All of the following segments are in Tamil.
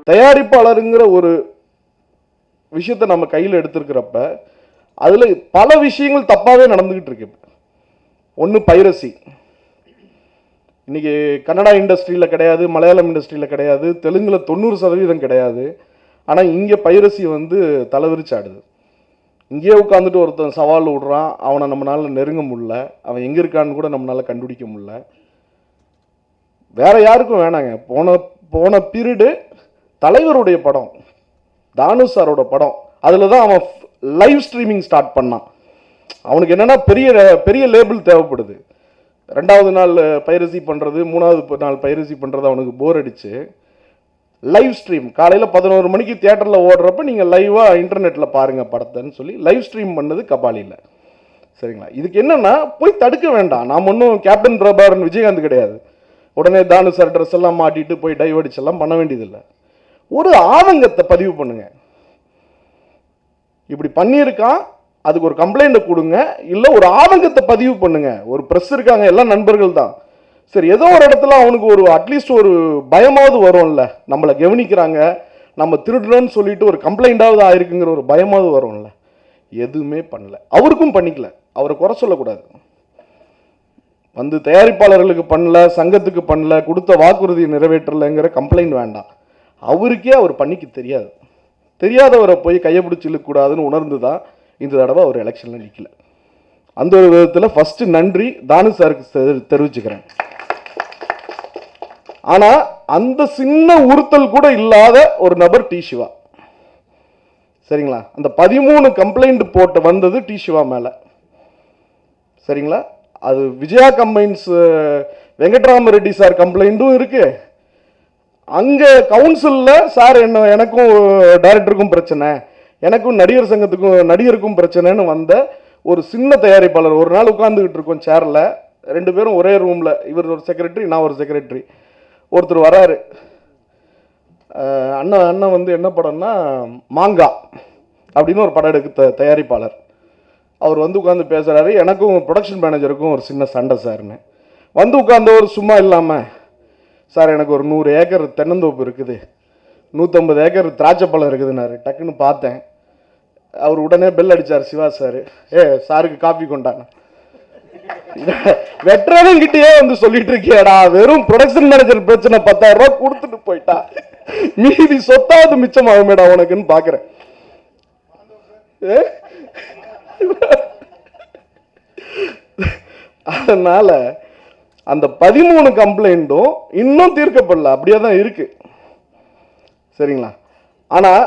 தயாரிப்பாளருங்கிற ஒரு விஷயத்தை நம்ம கையில் எடுத்திருக்கிறப்ப அதில் பல விஷயங்கள் தப்பாகவே நடந்துக்கிட்டு இருக்கு. ஒன்று பைரசி. இன்னைக்கு கன்னடா இண்டஸ்ட்ரியில் கிடையாது, மலையாளம் இண்டஸ்ட்ரியில் கிடையாது, தெலுங்குல 90% கிடையாது. ஆனால் இங்கே பைரசி தலைவிரிச்சாடுது. இங்கேயே உட்காந்துட்டு ஒருத்தன் சவால் விடுறான், அவனை நம்மளால நெருங்க முடியல, அவன் எங்கே இருக்கான்னு கூட நம்மளால கண்டுபிடிக்க முடியல. வேற யாருக்கும் வேணாங்க. போன பீரியடு தலைவருடைய படம், தானு சாரோட படம், அதில் தான் அவன் லைவ் ஸ்ட்ரீமிங் ஸ்டார்ட் பண்ணான். அவனுக்கு என்னன்னா பெரிய பெரிய லேபிள் தேவைப்படுது. 2வது நாள் பைரசி பண்ணுறது, 3வது நாள் பைரசி பண்ணுறது அவனுக்கு போர் அடிச்சு லைவ் ஸ்ட்ரீம் காலையில் 11 மணிக்கு தியேட்டரில் ஓடுறப்ப நீங்கள் லைவாக இன்டர்நெட்டில் பாருங்கள் படத்தைன்னு சொல்லி லைவ் ஸ்ட்ரீம் பண்ணது கபாலியில். சரிங்களா? இதுக்கு என்னன்னா போய் தடுக்க வேண்டாம். நாம் ஒன்றும் கேப்டன் பிரபாகரன் விஜயகாந்த் கிடையாது. உடனே தானு சார் ட்ரெஸ் எல்லாம் மாட்டிட்டு போய் டைவர்டிச்சு எல்லாம் பண்ண வேண்டியதில்லை. ஒரு ஆதங்கத்தை பதிவு பண்ணுங்க. இப்படி பண்ணியிருக்கான், அதுக்கு ஒரு கம்ப்ளைண்ட் கொடுங்க, இல்லை ஒரு ஆதங்கத்தை பதிவு பண்ணுங்க. ஒரு ப்ரெஸ் இருக்காங்க, எல்லாம் நண்பர்கள் தான். சரி, ஏதோ ஒரு இடத்துல அவனுக்கு ஒரு அட்லீஸ்ட் ஒரு பயமாவது வரும்ல, நம்மளை கவனிக்கிறாங்க, நம்ம திருடுறோன்னு சொல்லிட்டு ஒரு கம்ப்ளைண்டாவது ஆயிருக்குங்கிற ஒரு பயமாவது வரும்ல. எதுவுமே பண்ணல. அவருக்கும் பண்ணிக்கல. அவரை குறை சொல்லக்கூடாது. தயாரிப்பாளர்களுக்கு பண்ணல, சங்கத்துக்கு பண்ணல, கொடுத்த வாக்குறுதியை நிறைவேற்றலைங்கிற கம்ப்ளைண்ட் வேண்டாம். அவருக்கே அவர் பண்ணிக்க தெரியாது. தெரியாதவரை போய் கையை பிடிச்சி இழுக்கக்கூடாதுன்னு உணர்ந்து தான் இந்த தடவை அவர் எலெக்ஷனில் நிற்கல. அந்த ஒரு விதத்தில் ஃபஸ்ட்டு நன்றி தானு சாருக்கு தெரிவிச்சுக்கிறேன். ஆனால் அந்த சின்ன உறுத்தல் கூட இல்லாத ஒரு நபர் டி சிவா. சரிங்களா? அந்த 13 கம்ப்ளைண்ட் போட்டு வந்தது டி சிவா மேலே. சரிங்களா? அது விஜயா கம்பைன்ஸ் வெங்கட்ராம ரெட்டி சார் கம்ப்ளைண்ட்டும் இருக்கு. அங்கே கவுன்சிலில் சார் எனக்கும் டைரக்டருக்கும் பிரச்சனை, எனக்கும் நடிகர் சங்கத்துக்கும் நடிகருக்கும் பிரச்சனைன்னு வந்த ஒரு சின்ன தயாரிப்பாளர். ஒரு நாள் உட்காந்துக்கிட்டு இருக்கோம் சேரில், 2 பேரும் ஒரே ரூமில், இவர் ஒரு செக்ரட்டரி, நான் ஒரு செக்ரட்டரி. ஒருத்தர் வராரு, அண்ணன் என்ன படம்னா மாங்கா அப்படின்னு ஒரு படம் எடுக்க தயாரிப்பாளர். அவர் உட்காந்து பேசுகிறாரு, எனக்கும் ப்ரொடக்ஷன் மேனேஜருக்கும் ஒரு சின்ன சண்டை சார்னு. உட்காந்தவர் சும்மா இல்லாமல், சார் எனக்கு ஒரு 100 ஏக்கர் தென்னந்தோப்பு இருக்குது, 150 ஏக்கர் திராட்சைப்பழம் இருக்குதுன்னாரு. டக்குன்னு பார்த்தேன், அவர் உடனே பெல் அடித்தார் சிவா சார். சாருக்கு காப்பி கொண்டாங்க. வெற்றவங்கிட்டே சொல்லிட்டு இருக்கியாடா, வெறும் ப்ரொடக்ஷன் மேனேஜர் பிரச்சனை 10,000 ரூபாய் கொடுத்துட்டு போயிட்டா, மீதி சொத்தாவது மிச்சமாகுமேடா உனக்குன்னு பார்க்குறேன். அதனால அந்த 13 கம்ப்ளைண்ட்டும் இன்னும் தீர்க்கப்படல, அப்படியே தான் இருக்கு. சரிங்களா? ஆனால்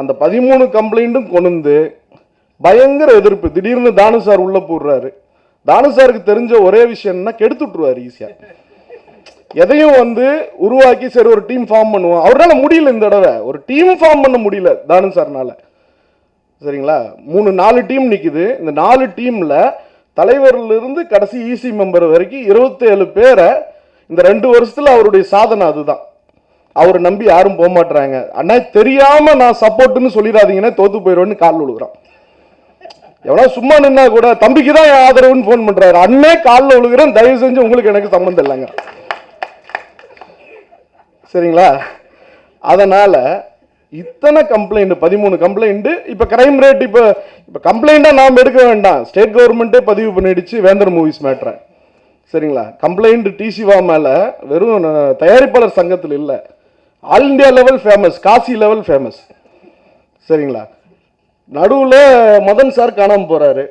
அந்த 13 கம்ப்ளைண்ட்டும் கொண்டு பயங்கர எதிர்ப்பு. திடீர்னு தானு சார் உள்ள போடுறாரு. தானு சாருக்கு தெரிஞ்ச ஒரே விஷயம்னா கெடுத்துட்டுருவார் ஈஸியாக. எதையும் உருவாக்கி சரி ஒரு டீம் ஃபார்ம் பண்ணுவோம். அவரால் முடியல, இந்த தடவை ஒரு டீம் ஃபார்ம் பண்ண முடியல தானு சார்னால. சரிங்களா? 3-4 டீம் நிற்குது. இந்த 4 டீமில் தலைவரிலிருந்து கடைசி ஈசி மெம்பர் வரைக்கும் 27 பேரை இந்த 2 வருஷத்தில் அவருடைய சாதனை அதுதான். அவரை நம்பி யாரும் போக மாட்டாங்க. அண்ணா தெரியாம நான் சப்போர்ட்னு சொல்லிடாதீங்கன்னா தோத்து போயிடுவேன்னு காலில் விழுகிறான். எவ்வளோ சும்மா நின்னா கூட தம்பிக்கு தான் என் ஆதரவுன்னு ஃபோன் பண்றாரு. அண்ணே காலில் விழுகிறேன், தயவு செஞ்சு உங்களுக்கு எனக்கு சம்மந்தம் இல்லைங்க. சரிங்களா? அதனால இத்தனை கம்ப்ளைண்ட், 13 கம்ப்ளைண்ட். இப்போ கிரைம் ரேட் இப்போ கம்ப்ளைண்டா நாம் எடுக்க வேண்டாம், ஸ்டேட் கவர்மெண்ட்டே பதிவு பண்ணிடுச்சு வேந்தர் மூவிஸ் மேட்ரை. சரிங்களா? கம்ப்ளைண்ட் டி சிவா மேலே வெறும் தயாரிப்பாளர் சங்கத்தில் இல்லை, all India level famous, Kasi level famous. சரிங்களா? நடுவில் மதன் சார் காணாமல் போகிறாரு.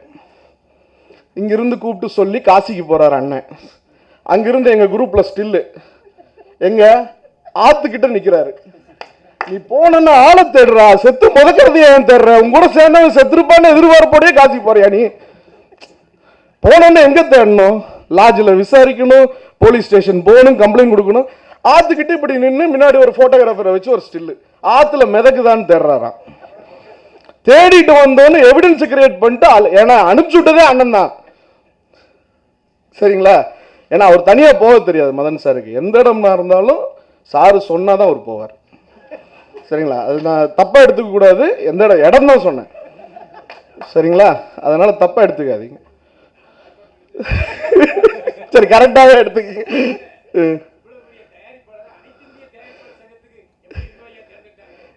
இங்கிருந்து கூப்பிட்டு சொல்லி காசிக்கு போகிறார் அண்ணன். அங்கிருந்து எங்கள் குரூப்பில் ஸ்டில்லு எங்க ஆத்துக்கிட்ட நிற்கிறாரு. நீ போனா ஆளை தேடுறா, செத்து முதக்கிறது ஏன் தேடுற, உங்க கூட சேர்ந்தவன் செத்துருப்பான்னு எதிர்பார்ப்போடே காசிக்கு போறியா? நீ போனோன்னு எங்கே தேடணும்? லாட்ஜில் விசாரிக்கணும், போலீஸ் ஸ்டேஷன் போகணும், கம்ப்ளைண்ட் கொடுக்கணும். ஆத்துக்கிட்ட இப்படி நின்று முன்னாடி ஒரு போட்டோகிராஃபரை வச்சு ஒரு ஸ்டில்லு ஆற்றுல மிதக்குதான்னு தேடுறாராம். தேடிட்டு வந்தோன்னு எவிடன்ஸ் கிரியேட் பண்ணிட்டு, ஏன்னா அனுப்பிச்சு விட்டதே அண்ணன் தான். சரிங்களா? ஏன்னா அவர் தனியாக போக தெரியாது மதன் சாருக்கு. எந்த இடம்னா இருந்தாலும் சாரு சொன்னாதான் அவர் போவார். சரிங்களா? அது நான் தப்பாக எடுத்துக்க கூடாது, எந்த இடம் தான் சொன்னேன். சரிங்களா? அதனால தப்பாக எடுத்துக்காதீங்க. சரி, கரெக்டாக எடுத்துக்க.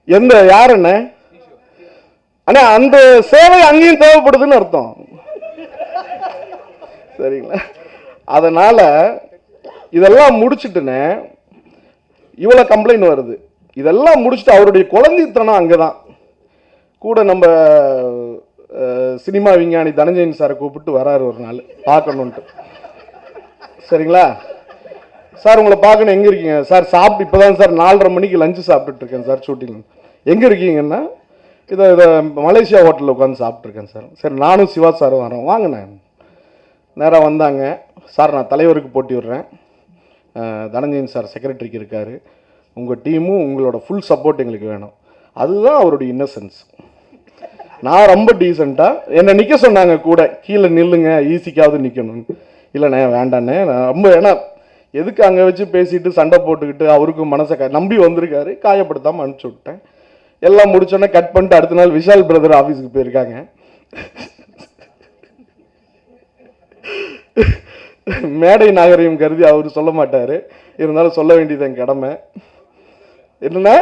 எந்த யார் என்ன அண்ணா அந்த சேவை அங்கேயும் தேவைப்படுதுன்னு அர்த்தம். சரிங்களா? அதனால இதெல்லாம் முடிச்சுட்டுன்னு இவ்வளோ கம்ப்ளைண்ட் வருது. இதெல்லாம் முடிச்சுட்டு அவருடைய குழந்தைத்தனம் அங்கதான். கூட நம்ம சினிமா விஞ்ஞானி தனஞ்சயன் சாரை கூப்பிட்டு வராரு ஒரு நாள் பார்க்கணுன்ட்டு. சரிங்களா சார், உங்களை பார்க்கணும், எங்கே இருக்கீங்க சார்? சாப்பிட்டு இப்போ தான் சார் 4:30 மணிக்கு லஞ்சு சாப்பிட்டுட்டு இருக்கேன் சார் ஷூட்டிங். எங்கே இருக்கீங்கன்னா இதை மலேசியா ஹோட்டலில் உட்காந்து சாப்பிட்ருக்கேன் சார். சரி, நானும் சிவா சாரும் வரோம், வாங்கினே. நேராக வந்தாங்க. சார், நான் தலைவருக்கு போட்டி விடுறேன், தனஞ்சயன் சார் செக்ரட்டரிக்கு இருக்கார், உங்கள் டீமும் உங்களோட ஃபுல் சப்போர்ட் எங்களுக்கு வேணும். அதுதான் அவருடைய இன்னசென்ஸ். நான் ரொம்ப டீசெண்டாக என்னை நிற்க சொன்னாங்க, கூட கீழே நில்லுங்க, ஈஸிக்காவது நிற்கணும்னு. இல்லைண்ணே வேண்டாண்ணே, நான் ரொம்ப ஏன்னா எதுக்கு அங்கே வச்சு பேசிட்டு சண்டை போட்டுக்கிட்டு அவருக்கும் மனசை நம்பி வந்திருக்காரு, காயப்படுத்தாமல் அனுப்பிச்சி விட்டேன். எல்லாம் முடிச்சோன்னே கட் பண்ணிட்டு அடுத்த நாள் விஷால் பிரதர் ஆஃபீஸுக்கு போயிருக்காங்க. மேடை நாகரிகம் கருதி அவர் சொல்ல மாட்டார், இருந்தாலும் சொல்ல வேண்டியது என் கடமை. என்னன்னா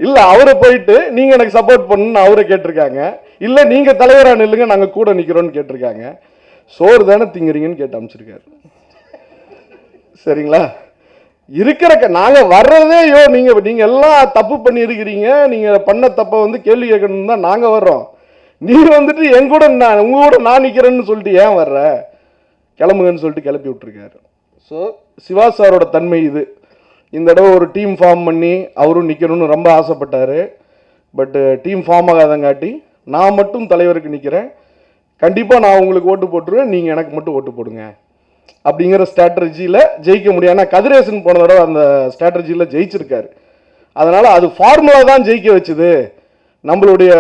இல்லை, அவரை போயிட்டு நீங்கள் எனக்கு சப்போர்ட் பண்ணணும்னு அவரை கேட்டிருக்காங்க. இல்லை, நீங்கள் தலைவராக நில்லுங்க, நாங்கள் கூட நிற்கிறோன்னு கேட்டிருக்காங்க. சோறு தானே திங்கிறீங்கன்னு கேட்டு அமைச்சிருக்காரு. சரிங்களா? இருக்கிற நாங்கள் வர்றதே நீங்கள் எல்லாம் தப்பு பண்ணி இருக்கிறீங்க, நீங்கள் பண்ண தப்பை கேள்வி கேட்கணும் தான் நாங்கள் வர்றோம். நீங்கள் வந்துட்டு என் கூட உங்க கூட நான் நிற்கிறேன்னு சொல்லிட்டு ஏன் வர்ற, கிளம்புங்கன்னு சொல்லிட்டு கிளப்பி விட்டுருக்காரு. ஸோ சிவா சாரோட தன்மை இது. இந்த தடவை ஒரு டீம் ஃபார்ம் பண்ணி அவரும் நிற்கணும்னு ரொம்ப ஆசைப்பட்டார். பட்டு டீம் ஃபார்ம் ஆகாதங்காட்டி நான் மட்டும் தலைவருக்கு நிற்கிறேன், கண்டிப்பாக நான் உங்களுக்கு ஓட்டு போட்டுருவேன், நீங்கள் எனக்கு மட்டும் ஓட்டு போடுங்க அப்படிங்கிற ஸ்ட்ராட்டஜியில் ஜெயிக்க முடியும். ஆனால் கதிரேசன் போன தடவை அந்த ஸ்ட்ராட்டஜியில் ஜெயிச்சிருக்காரு. அதனால் அது ஃபார்முலா தான் ஜெயிக்க வச்சுது, நம்மளுடைய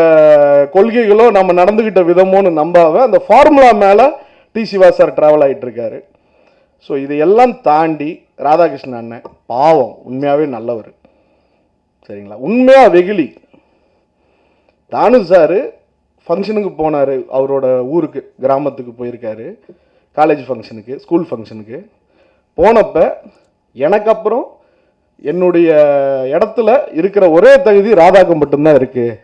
கொள்கைகளோ நம்ம நடந்துக்கிட்ட விதமோன்னு நம்பாம அந்த ஃபார்முலா மேலே டி சிவா சார் ட்ராவல் ஆகிட்டு இருக்காரு. ஸோ இதையெல்லாம் தாண்டி ராதாகிருஷ்ணன் அண்ணன் பாவம், உண்மையாகவே நல்லவர். சரிங்களா? உண்மையாக வெகுளி. தானு சார் ஃபங்க்ஷனுக்கு போனார், அவரோட ஊருக்கு கிராமத்துக்கு போயிருக்காரு, காலேஜ் ஃபங்க்ஷனுக்கு, ஸ்கூல் ஃபங்க்ஷனுக்கு போனப்ப எனக்கு அப்புறம் என்னுடைய இடத்துல இருக்கிற ஒரே தகுதி ராதாக்கு மட்டும்தான் இருக்குது.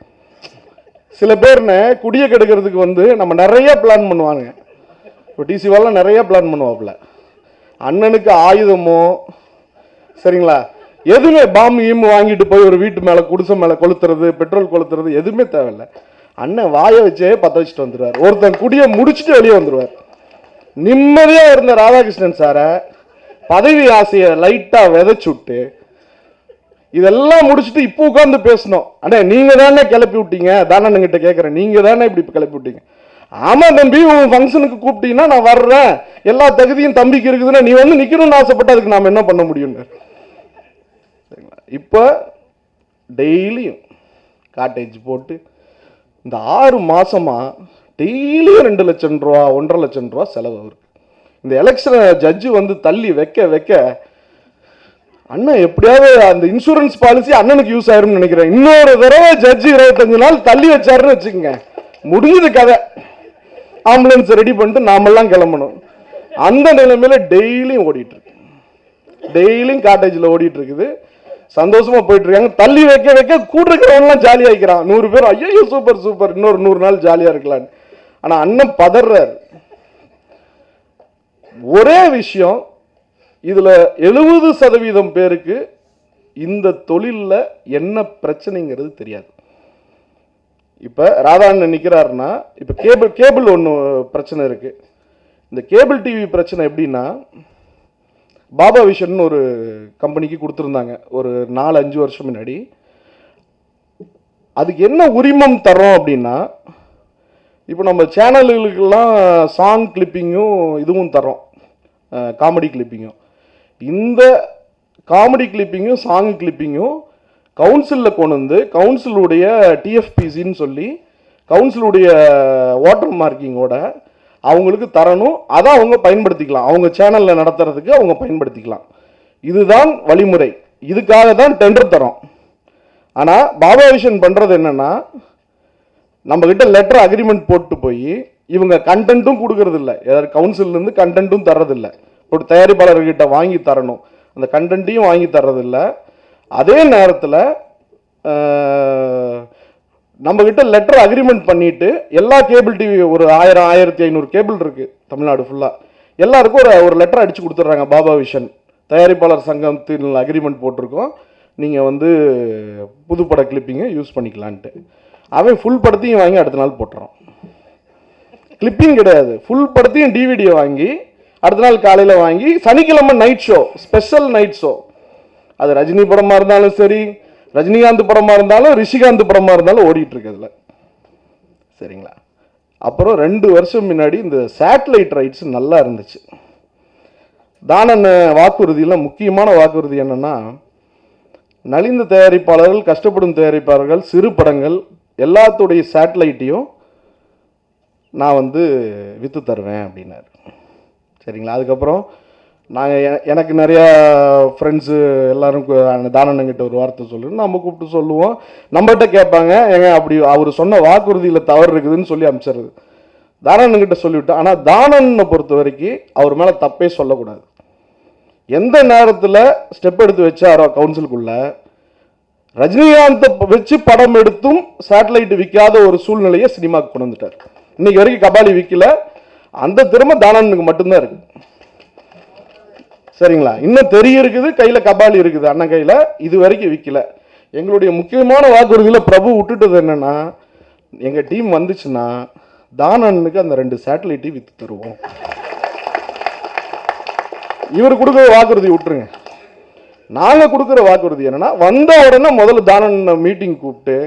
சில பேர்னு குடியை கெடுக்கிறதுக்கு நம்ம நிறைய பிளான் பண்ணுவாங்க. இப்போ டிசிவாலாம் நிறைய பிளான் பண்ணுவாப்புல. அண்ணனுக்கு ஆயுதமோ சரிங்களா, எதுவுமே பாம்பு ஈம்பு வாங்கிட்டு போய் ஒரு வீட்டு மேலே குடிசை மேலே கொளுத்துறது, பெட்ரோல் கொளுத்துறது எதுவுமே தேவையில்லை. அண்ணன் வாயை வச்சே பற்ற வச்சுட்டு வந்துடுவார். ஒருத்தன் குடியை முடிச்சுட்டு வெளியே வந்துடுவார். நிம்மதியாக இருந்த ராதாகிருஷ்ணன் சாரை பதவி ஆசையை லைட்டாக விதைச்சு விட்டு இதெல்லாம் முடிச்சுட்டு இப்போ உட்காந்து பேசணும். அண்ணே நீங்கள் தானே கிளப்பி விட்டீங்க, தானண்ணங்கிட்ட கேட்குறேன், நீங்கள் தானே இப்படி கிளப்பி விட்டீங்க. ஆமாம் தம்பி, உன் ஃபங்க்ஷனுக்கு கூப்பிட்டீங்கன்னா நான் வர்றேன், எல்லா தகுதியும் தம்பிக்கு இருக்குதுன்னா நீ நிற்கணும்னு ஆசைப்பட்டு அதுக்கு நாம் என்ன பண்ண முடியும். சரிங்களா? இப்போ டெய்லியும் காட்டேஜ் போட்டு இந்த 6 மாதமாக டெய்லியும் 2 லட்சம் ரூபா 1.5 லட்சம் ரூபா செலவு அவருக்கு. இந்த எலெக்ஷனை ஜட்ஜு தள்ளி வைக்க வைக்க அண்ணன் எப்படியாவது அந்த இன்சூரன்ஸ் பாலிசி அண்ணனுக்கு யூஸ் ஆயிரும்னு நினைக்கிறேன். இன்னொரு தடவை ஜட்ஜு 25 நாள் தள்ளி வச்சாருன்னு வச்சுக்கோங்க, முடிஞ்சது கதை. ஆம்புலன்ஸ் ரெடி பண்ணிட்டு நாமெல்லாம் கிளம்பணும். அந்த நிலைமையில டெய்லியும் ஓடிட்டு இருக்கு, டெய்லியும் காட்டேஜில் ஓடிட்டு இருக்குது. சந்தோஷமா போயிட்டு இருக்காங்க. தள்ளி வைக்க வைக்க கூட இருக்கிறவங்கலாம் ஜாலியாக இருக்கிறான். 100 பேர் ஐயோ சூப்பர் சூப்பர், இன்னொரு 100 நாள் ஜாலியாக இருக்கலான்னு. ஆனால் அண்ணன் பதறார். ஒரே விஷயம், இதில் 70% பேருக்கு இந்த தொழிலில் என்ன பிரச்சனைங்கிறது தெரியாது. இப்போ ராதா அண்ணன் நிற்கிறாருன்னா, இப்போ கேபிள் ஒன்று பிரச்சனை இருக்கு. இந்த கேபிள் டிவி பிரச்சனை எப்படின்னா, பாபா விஷன் ஒரு கம்பெனிக்கு கொடுத்துருந்தாங்க ஒரு 4-5 வருஷம் முன்னாடி. அதுக்கு என்ன உரிமம் தரோம் அப்படின்னா, இப்போ நம்ம சேனல்களுக்கெல்லாம் சாங் கிளிப்பிங்கும் இதுவும் தரோம், காமெடி கிளிப்பிங்கும். இந்த காமெடி கிளிப்பிங்கும் சாங் கிளிப்பிங்கும் கவுன்சிலில் கொண்டு வந்து கவுன்சிலுடைய டிஎஃபிசின்னு சொல்லி கவுன்சிலுடைய வாட்டர் மார்க்கிங்கோட அவங்களுக்கு தரணும். அதை அவங்க பயன்படுத்திக்கலாம், அவங்க சேனலில் நடத்துறதுக்கு அவங்க பயன்படுத்திக்கலாம். இதுதான் வழிமுறை. இதுக்காக தான் டெண்டர் தரோம். ஆனால் பாபா விஷன் பண்ணுறது என்னென்னா, நம்மக்கிட்ட லெட்டர் அக்ரிமெண்ட் போட்டு போய் இவங்க கண்டென்ட்டும் கொடுக்கறது இல்லை, ஏதாவது கவுன்சிலேருந்து கண்டென்ட்டும் தர்றதில்லை. ஒரு தயாரிப்பாளர்கிட்ட வாங்கி தரணும், அந்த கண்டென்ட்டையும் வாங்கி தர்றதில்லை. அதே நேரத்தில் நம்மக்கிட்ட லெட்டர் அக்ரிமெண்ட் பண்ணிட்டு எல்லா கேபிள் டிவி ஒரு 1000 1500 கேபிள் இருக்குது தமிழ்நாடு ஃபுல்லாக, எல்லாருக்கும் ஒரு லெட்டர் அடித்து கொடுத்துட்றாங்க. பாபா விஷன் தயாரிப்பாளர் சங்கத்தில் அக்ரிமெண்ட் போட்டிருக்கோம், நீங்கள் வந்து புதுப்பட கிளிப்பிங்கை யூஸ் பண்ணிக்கலான்ட்டு. அவன் ஃபுல் படத்தையும் வாங்கி அடுத்த நாள் போட்டுறான். கிளிப்பிங் கிடையாது, ஃபுல் படத்தையும் டிவிடியை வாங்கி அடுத்த நாள் காலையில் வாங்கி சனிக்கிழமை night show, special night show. அது ரஜினி படமாக இருந்தாலும் சரி, ரஜினிகாந்த் படமாக இருந்தாலும் ரிஷிகாந்த் படமாக இருந்தாலும் ஓடிட்டு இருக்குதுல. சரிங்களா? அப்புறம் 2 வருஷம் முன்னாடி இந்த சேட்டலைட் ரைட்ஸ் நல்லா இருந்துச்சு. தானன் வாக்குறுதியில் முக்கியமான வாக்குறுதி என்னென்னா, நலிந்த தயாரிப்பாளர்கள், கஷ்டப்படும் தயாரிப்பாளர்கள், சிறு படங்கள் எல்லாத்துடைய சேட்டலைட்டையும் நான் வந்து விற்று தருவேன் அப்படின்னாரு. சரிங்களா? அதுக்கப்புறம் நாங்கள் எனக்கு நிறையா ஃப்ரெண்ட்ஸு எல்லோரும் தானண்ணங்கிட்ட ஒரு வார்த்தை சொல்லுன்னு நம்ம கூப்பிட்டு சொல்லுவோம். நம்மகிட்ட கேட்பாங்க, ஏங்க அப்படி அவர் சொன்ன வாக்குறுதியில் தவறு இருக்குதுன்னு சொல்லி அனுப்பிச்சிடுறது. தானண்ணங்கிட்ட சொல்லிவிட்டோம். ஆனால் தானண்ணை பொறுத்த வரைக்கும் அவர் மேலே தப்பே சொல்லக்கூடாது. எந்த நேரத்தில் ஸ்டெப் எடுத்து வச்சாரோ கவுன்சிலுக்குள்ளே, ரஜினிகாந்தை வச்சு படம் எடுத்தும் சேட்டலைட் விற்காத ஒரு சூழ்நிலையை சினிமாவுக்கு கொண்டு வந்துட்டார். இன்னைக்கு வரைக்கும் கபாலி விற்கல, அந்த திறமை தானனுக்கு மட்டும்தான் இருக்கு. சரிங்களா? இன்னும் தெரிய இருக்குது, கையில் கபாலி இருக்குது, அண்ணன் கையில், இது வரைக்கும் விற்கல. எங்களுடைய முக்கியமான வாக்குறுதியில் பிரபு விட்டுட்டது என்னன்னா, எங்கள் டீம் வந்துச்சுன்னா தானனுக்கு அந்த 2 சேட்டலைட்டையும் விற்று தருவோம். இவர் கொடுக்குற வாக்குறுதி விட்டுருங்க. நாங்கள் கொடுக்குற வாக்குறுதி என்னன்னா, வந்த உடனே முதல்ல தானன் மீட்டிங் கூப்பிட்டு,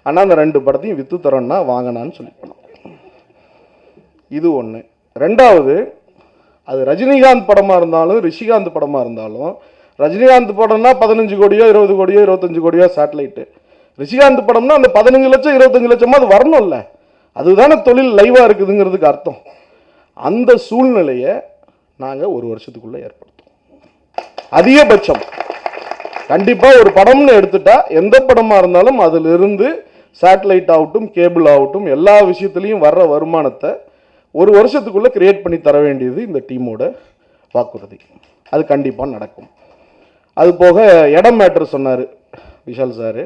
அண்ணா அந்த 2 படத்தையும் விற்று தரோன்னா வாங்கினான்னு சொல்லி போனோம். இது ஒன்று. ரெண்டாவது, அது ரஜினிகாந்த் படமாக இருந்தாலும் ரிஷிகாந்த் படமாக இருந்தாலும், ரஜினிகாந்த் படம்னா 15 கோடியோ 20 கோடியோ 25 கோடியோ சேட்டலைட்டு, ரிஷிகாந்த் படம்னா அந்த 15 லட்சம் 25 லட்சமா அது வரணும்ல. அதுதானே தொழில் லைவாக இருக்குதுங்கிறதுக்கு அர்த்தம். அந்த சூழ்நிலையை நாங்கள் 1 வருஷத்துக்குள்ளே ஏற்படுத்துவோம். அதிகபட்சம் கண்டிப்பாக ஒரு படம்னு எடுத்துட்டா எந்த படமாக இருந்தாலும் அதிலிருந்து சேட்டலைட் ஆகட்டும், கேபிள் ஆகட்டும், எல்லா விஷயத்துலையும் வர்ற வருமானத்தை 1 வருஷத்துக்குள்ளே கிரியேட் பண்ணி தர வேண்டியது இந்த டீமோட வாக்குறுதி. அது கண்டிப்பாக நடக்கும். அது போக இடம் மேட்ரு சொன்னார் விஷால் சார்.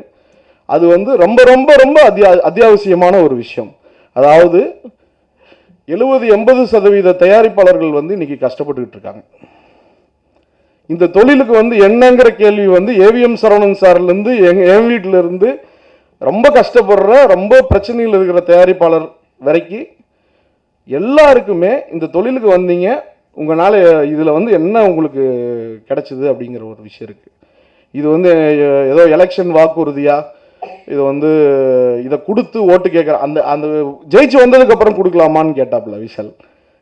அது வந்து ரொம்ப ரொம்ப ரொம்ப அத்தியாவசியமான ஒரு விஷயம். அதாவது 70-80% தயாரிப்பாளர்கள் வந்து இன்னைக்கு கஷ்டப்பட்டுக்கிட்டு இருக்காங்க. இந்த தொழிலுக்கு வந்து என்னங்கிற கேள்வி வந்து ஏவிஎம் சரவணன் சார்லேருந்து என் வீட்டில் இருந்து ரொம்ப கஷ்டப்படுற, ரொம்ப பிரச்சனையில் இருக்கிற தயாரிப்பாளர் வரைக்கும் எல்லாருக்குமே இந்த தொழிலுக்கு வந்தீங்க, உங்களால் இதில் வந்து என்ன உங்களுக்கு கிடைச்சிது அப்படிங்கிற ஒரு விஷயம் இருக்குது. இது வந்து ஏதோ எலெக்ஷன் வாக்குறுதியா, இது வந்து இதை கொடுத்து ஓட்டு கேட்குற அந்த அந்த ஜெயிச்சு வந்ததுக்கப்புறம் கொடுக்கலாமான்னு கேட்டாப்புல விஷால்.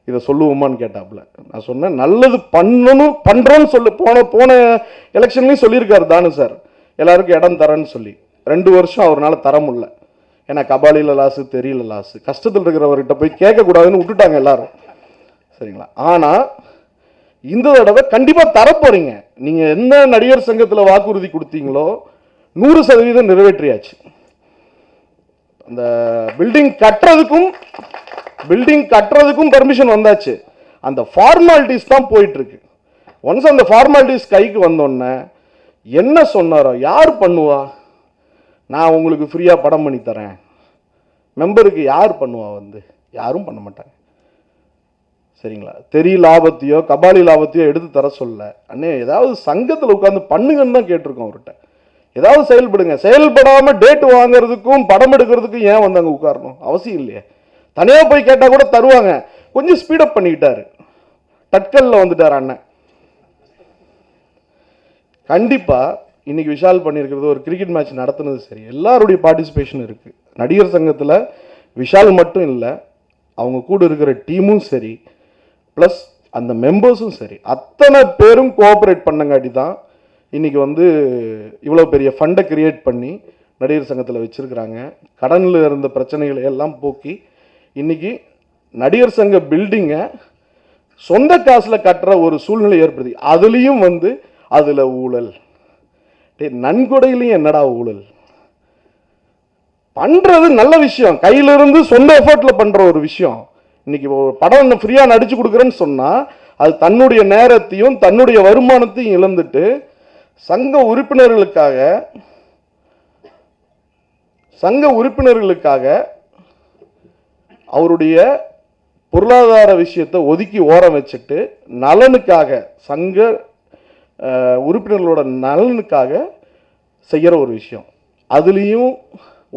இதை சொல்லுவோமான்னு கேட்டாப்புல. நான் சொன்னேன், நல்லது பண்ணணும் பண்ணுறோன்னு போன எலெக்ஷன்லையும் சொல்லியிருக்காரு தானு சார், எல்லாருக்கும் இடம் தரேன்னு சொல்லி. 2 வருஷம் அவரால் தர முடியல. ஏன்னா கபாலியில் லாஸு, தெரியல லாஸு, கஷ்டத்தில் இருக்கிறவர்கிட்ட போய் கேட்கக்கூடாதுன்னு விட்டுட்டாங்க எல்லாரும். சரிங்களா? ஆனால் இந்த தடவை கண்டிப்பாக தரப்போறீங்க. நீங்கள் என்ன நடிகர் சங்கத்தில் வாக்குறுதி கொடுத்தீங்களோ 100% நிறைவேற்றியாச்சு. அந்த பில்டிங் கட்டுறதுக்கும் பெர்மிஷன் வந்தாச்சு. அந்த ஃபார்மாலிட்டிஸ் தான் போயிட்டு இருக்கு. ஒன்ஸ் அந்த ஃபார்மாலிட்டிஸ் கைக்கு வந்தோடனே என்ன சொன்னாரோ, யார் பண்ணுவா, நான் உங்களுக்கு ஃப்ரீயாக படம் பண்ணி தரேன், மெம்பருக்கு யார் பண்ணுவா, வந்து யாரும் பண்ண மாட்டாங்க. சரிங்களா? தெரிய லாபத்தையோ கபாலி லாபத்தையோ எடுத்து தர சொல்ல, அண்ணே ஏதாவது சங்கத்தில் உட்காந்து பண்ணுங்கன்னு தான் கேட்டிருக்கோம் அவர்கிட்ட. ஏதாவது செயல்படுங்க. செயல்படாமல் டேட் வாங்குறதுக்கும் படம் எடுக்கிறதுக்கும் ஏன் வந்து அங்கே உட்காரணும்? அவசியம் இல்லையே. தனியாக போய் கேட்டால் கூட தருவாங்க. கொஞ்சம் ஸ்பீடப் பண்ணிக்கிட்டாரு, டட்கல்ல வந்துட்டார் அண்ணன். கண்டிப்பாக இன்னைக்கு விஷால் பண்ணியிருக்கிறது, ஒரு கிரிக்கெட் மேட்ச் நடத்துனது சரி, எல்லாருடைய பார்ட்டிசிபேஷன் இருக்குது. நடிகர் சங்கத்தில் விஷால் மட்டும் இல்லை, அவங்க கூட இருக்கிற டீமும் சரி, ப்ளஸ் அந்த மெம்பர்ஸும் சரி, அத்தனை பேரும் கோஆப்ரேட் பண்ணங்காட்டி தான் இன்றைக்கி வந்து இவ்வளோ பெரிய ஃபண்டை கிரியேட் பண்ணி நடிகர் சங்கத்தில் வச்சுருக்கிறாங்க. கடனில் இருந்த பிரச்சனைகளை எல்லாம் போக்கி இன்றைக்கி நடிகர் சங்க பில்டிங்கை சொந்த காசில் கட்டுற ஒரு சூழ்நிலை ஏற்படுத்தி, அதுலேயும் வந்து அதில் ஊழல், நன்கொடையிலையும் என்னடா ஊழல் பண்ணுறது? நல்ல விஷயம், கையிலிருந்து சொந்த எஃபர்ட்டில் பண்ணுற ஒரு விஷயம். இன்னைக்கு படம் ஃப்ரீயாக நடிச்சு கொடுக்குறேன்னு சொன்னால் அது தன்னுடைய நேரத்தையும் தன்னுடைய வருமானத்தையும் இழந்துட்டு சங்க உறுப்பினர்களுக்காக சங்க உறுப்பினர்களுக்காக அவருடைய பொருளாதார விஷயத்தை ஒதுக்கி ஓரம் வச்சுட்டு நலனுக்காக, சங்க உறுப்பினர்களோட நலனுக்காக செய்கிற ஒரு விஷயம். அதுலேயும்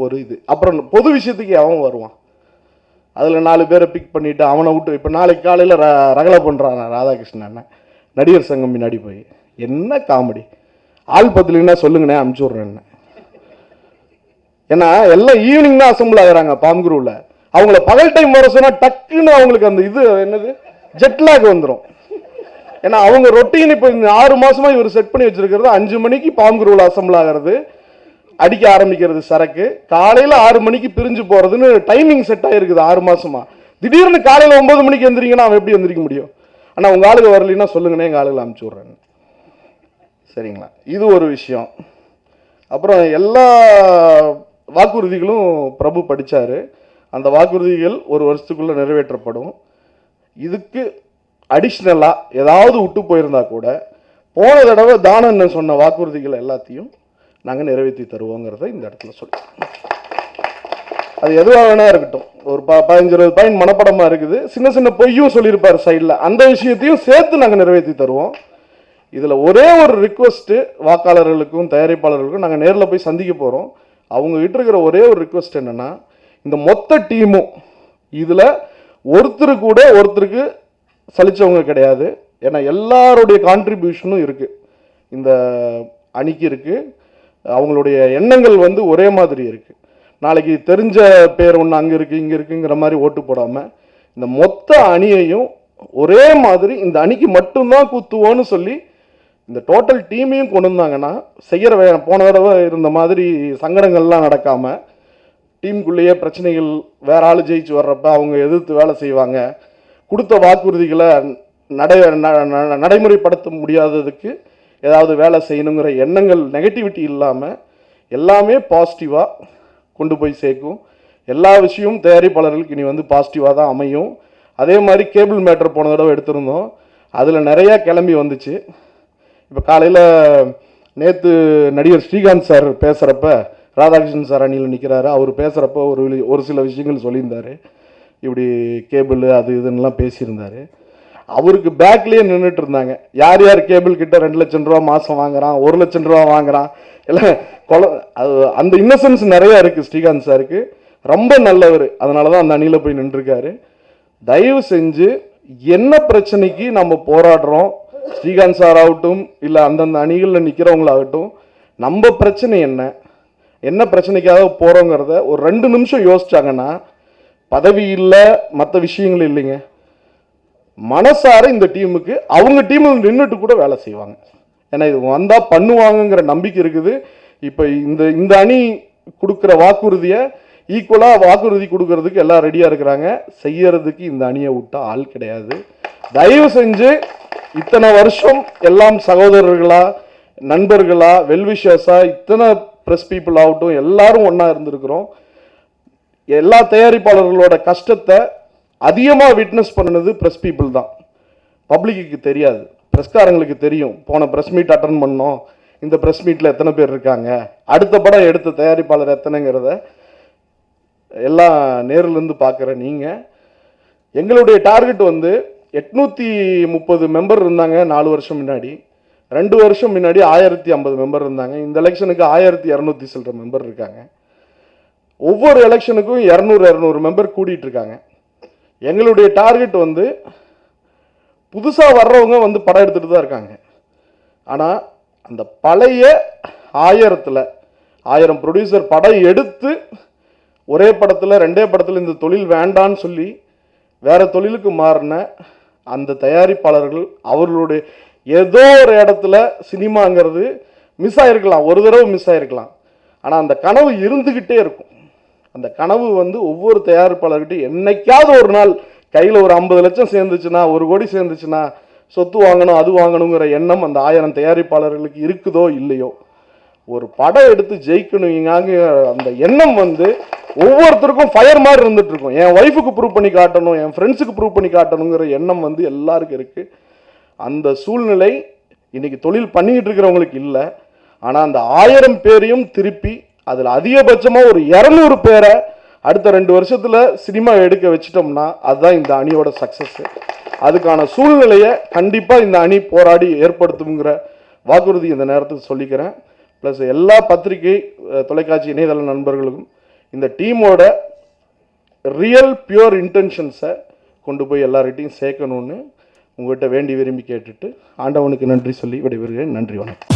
ஒரு இது. அப்புறம் பொது விஷயத்துக்கு அவன் வருவான், அதில் 4 பேரை பிக் பண்ணிவிட்டு அவனை விட்டு. இப்போ நாளைக்கு காலையில் ரகலை பண்ணுறான் ராதாகிருஷ்ணன் நடிகர் சங்கம் முன்னாடி போய். என்ன காமெடி! ஆள் பத்தலைன்னா சொல்லுங்கண்ணே, அனுப்பிச்சி விட்றேன்னு. ஏன்னா எல்லாம் ஈவினிங் தான் அசம்பிள் ஆகிறாங்க பாம்குருவில். அவங்கள பகல் டைம் வர சொன்னால் டக்குன்னு அவங்களுக்கு அந்த இது என்னது ஜெட்லாக் வந்துடும். ஏன்னா அவங்க ரொட்டீன் இப்போ இந்த 6 மாசமா இவர் செட் பண்ணி வச்சிருக்கிறது 5 மணிக்கு பாம்குருவில் அசம்பிள் ஆகிறது, அடிக்க ஆரம்பிக்கிறது சரக்கு, காலையில் 6 மணிக்கு பிரிஞ்சு போகிறதுன்னு டைமிங் செட் ஆகிருக்குது 6 மாசமா. திடீர்னு காலையில் 9 மணிக்கு எந்திரிங்கன்னா அவன் எப்படி எந்திரிக்க முடியும்? ஆனால் உங்கள் ஆளுங்க வரலைன்னா சொல்லுங்கண்ணே, எங்கள் ஆளுகளை அனுப்பிச்சி விட்றேன்னு. சரிங்களா? இது ஒரு விஷயம். அப்புறம் எல்லா வாக்குறுதிகளும் பிரபு படித்தார். அந்த வாக்குறுதிகள் ஒரு வருஷத்துக்குள்ளே நிறைவேற்றப்படும். இதுக்கு அடிஷ்னலாக ஏதாவது விட்டு போயிருந்தா கூட போன தடவை தானண்ணன் சொன்ன வாக்குறுதிகள் எல்லாத்தையும் நாங்கள் நிறைவேற்றி தருவோங்கிறத இந்த இடத்துல சொல்லுவோம். அது எதுவாக வேணா இருக்கட்டும். ஒரு 15-20 பாயிண்ட் மனப்படமாக இருக்குது. சின்ன சின்ன பொய்யும் சொல்லியிருப்பார் சைடில், அந்த விஷயத்தையும் சேர்த்து நாங்கள் நிறைவேற்றி தருவோம். இதில் ஒரே ஒரு ரிக்வஸ்ட்டு வாக்காளர்களுக்கும் தயாரிப்பாளர்களுக்கும், நாங்கள் நேரில் போய் சந்திக்க போகிறோம். அவங்ககிட்ட இருக்கிற ஒரே ஒரு ரிக்வஸ்ட் என்னென்னா, இந்த மொத்த டீமும் இதில் ஒருத்தருக்கு கூட ஒருத்தருக்கு சலிச்சவங்க கிடையாது. ஏன்னா எல்லாருடைய கான்ட்ரிபியூஷனும் இருக்குது, இந்த அணிக்கு இருக்குது. அவங்களுடைய எண்ணங்கள் வந்து ஒரே மாதிரி இருக்குது. நாளைக்கு தெரிஞ்ச பேர் ஒன்று அங்கே இருக்குது இங்கே இருக்குங்கிற மாதிரி ஓட்டு போடாமல் இந்த மொத்த அணியையும் ஒரே மாதிரி இந்த அணிக்கு மட்டும்தான் குத்துவோன்னு சொல்லி இந்த டோட்டல் டீமையும் கொண்டு வந்தாங்கன்னா செய்கிற போன தடவை இருந்த மாதிரி சங்கடங்கள்லாம் நடக்காமல், டீமுக்குள்ளேயே பிரச்சனைகள், வேற ஆள் ஜெயிச்சு வர்றப்ப அவங்க எதிர்த்து வேலை செய்வாங்க, கொடுத்த வாக்குறுதிகளை நடைமுறைப்படுத்த முடியாததுக்கு ஏதாவது வேலை செய்யணுங்கிற எண்ணங்கள், நெகட்டிவிட்டி இல்லாமல் எல்லாமே பாசிட்டிவாக கொண்டு போய் சேர்க்கும். எல்லா விஷயமும் தயாரிப்பாளர்களுக்கு இனி வந்து பாசிட்டிவாக தான் அமையும். அதே மாதிரி கேபிள் மேட்டர் போன தடவை எடுத்திருந்தோம், அதில் நிறையா கிளம்பி வந்துச்சு. இப்போ காலையில் நேற்று நடிகர் ஸ்ரீகாந்த் சார் பேசுகிறப்ப, ராதாகிருஷ்ணன் சார் அணியில் நிற்கிறாரு, அவர் பேசுகிறப்ப ஒரு சில விஷயங்கள் சொல்லியிருந்தார். இப்படி கேபிள் அது இதுன்னெலாம் பேசியிருந்தார். அவருக்கு பேக்லேயே நின்றுட்டு இருந்தாங்க, யார் யார் கேபிள் கிட்ட 2 லட்சம் ரூபா மாதம் வாங்குறான், 1 லட்சம் ரூபா வாங்குறான், எல்லாம் அது அந்த இன்னசென்ஸ் நிறையா இருக்குது ஸ்ரீகாந்த் சாருக்கு. ரொம்ப நல்லவர், அதனால தான் அந்த அணியில் போய் நின்றுருக்காரு. தயவு செஞ்சு என்ன பிரச்சனைக்கு நம்ம போராடுறோம், ஸ்ரீகாந்த் சார் ஆகட்டும் இல்லை அந்தந்த அணிகளில் நிற்கிறவங்களாகட்டும், நம்ம பிரச்சனை என்ன பிரச்சனைக்காக போகிறோங்கிறத ஒரு 2 நிமிஷம் யோசிச்சாங்கன்னா, பதவி இல்லை மற்ற விஷயங்கள் இல்லைங்க, மனசார இந்த டீமுக்கு அவங்க டீமில் நின்றுட்டு கூட வேலை செய்வாங்க. ஏன்னா இது வந்தால் பண்ணுவாங்கங்கிற நம்பிக்கை இருக்குது. இப்போ இந்த அணி கொடுக்குற வாக்குறுதியை ஈக்குவலாக வாக்குறுதி கொடுக்கறதுக்கு எல்லாம் ரெடியாக இருக்கிறாங்க. செய்யறதுக்கு இந்த அணியை விட்டா ஆள் கிடையாது. தயவு செஞ்சு இத்தனை வருஷம் எல்லாம் சகோதரர்களா, நண்பர்களா, வெல்விஷர்ஸா, இத்தனை ப்ரெஸ் பீப்புள் ஆகட்டும் எல்லாரும் ஒன்றா இருந்திருக்கிறோம். எல்லா தயாரிப்பாளர்களோட கஷ்டத்தை அதிகமாக விட்னஸ் பண்ணினது ப்ரெஸ் பீப்புள் தான். பப்ளிக்கு தெரியாது, ப்ரெஸ்காரங்களுக்கு தெரியும். போன ப்ரெஸ் மீட் அட்டன் பண்ணோம், இந்த ப்ரெஸ் மீட்டில் எத்தனை பேர் இருக்காங்க, அடுத்த படம் எடுத்த தயாரிப்பாளர் எத்தனைங்கிறத எல்லாம் நேரிலேருந்து பார்க்குற நீங்கள். எங்களுடைய டார்கெட் வந்து 830 மெம்பர் இருந்தாங்க 4 வருஷம் முன்னாடி. 2 வருஷம் முன்னாடி 1050 மெம்பர் இருந்தாங்க. இந்த எலெக்ஷனுக்கு 1200 சில்லற மெம்பர் இருக்காங்க. ஒவ்வொரு எலெக்ஷனுக்கும் 200 மெம்பர் கூடிட்டு இருக்காங்க. எங்களுடைய டார்கெட் வந்து புதுசாக வர்றவங்க வந்து படம் எடுத்துகிட்டு தான் இருக்காங்க. ஆனால் அந்த பழைய 1000 ப்ரொடியூசர் படம் எடுத்து ஒரே படத்தில் 2 படத்தில் இந்த தொழில் வேண்டான்னு சொல்லி வேற தொழிலுக்கு மாறின அந்த தயாரிப்பாளர்கள் அவர்களுடைய ஏதோ ஒரு இடத்துல சினிமாங்கிறது மிஸ் ஆகிருக்கலாம், ஒரு தடவை மிஸ் ஆகிருக்கலாம். ஆனால் அந்த கனவு இருந்துக்கிட்டே இருக்கும். அந்த கனவு வந்து ஒவ்வொரு தயாரிப்பாளர்கிட்ட என்னைக்காவது ஒரு நாள் கையில் ஒரு 50 லட்சம் சேர்ந்துச்சுன்னா, 1 கோடி சேர்ந்துச்சுன்னா சொத்து வாங்கணும் அது வாங்கணுங்கிற எண்ணம் அந்த 1000 தயாரிப்பாளர்களுக்கு இருக்குதோ இல்லையோ, ஒரு படம் எடுத்து ஜெயிக்கணும் அந்த எண்ணம் வந்து ஒவ்வொருத்தருக்கும் ஃபயர் மாதிரி இருந்துட்டு இருக்கும். என் ஒய்ஃபுக்கு ப்ரூவ் பண்ணி காட்டணும், என் ஃப்ரெண்ட்ஸுக்கு ப்ரூவ் பண்ணி காட்டணுங்கிற எண்ணம் வந்து எல்லாருக்கும் இருக்குது. அந்த சூழ்நிலை இன்னைக்கு தொழில் பண்ணிக்கிட்டு இருக்கிறவங்களுக்கு இல்லை. ஆனால் அந்த 1000 பேரையும் திருப்பி அதில் அதிகபட்சமாக ஒரு 200 பேரை அடுத்த 2 வருஷத்தில் சினிமா எடுக்க வச்சிட்டோம்னா அதுதான் இந்த அணியோட சக்ஸஸ். அதுக்கான சூழ்நிலையை கண்டிப்பாக இந்த அணி போராடி ஏற்படுத்துங்கிற வாக்குறுதி இந்த நேரத்துக்கு சொல்லிக்கிறேன். ப்ளஸ் எல்லா பத்திரிகை தொலைக்காட்சி இணையதள நண்பர்களுக்கும் இந்த டீமோட ரியல் பியூர் இன்டென்ஷன்ஸை கொண்டு போய் எல்லார்கிட்டையும் சேர்க்கணும்னு உங்கள்கிட்ட வேண்டி விரும்பி கேட்டுட்டு ஆண்டவனுக்கு நன்றி சொல்லி விடைபெறுகிறேன். நன்றி, வணக்கம்.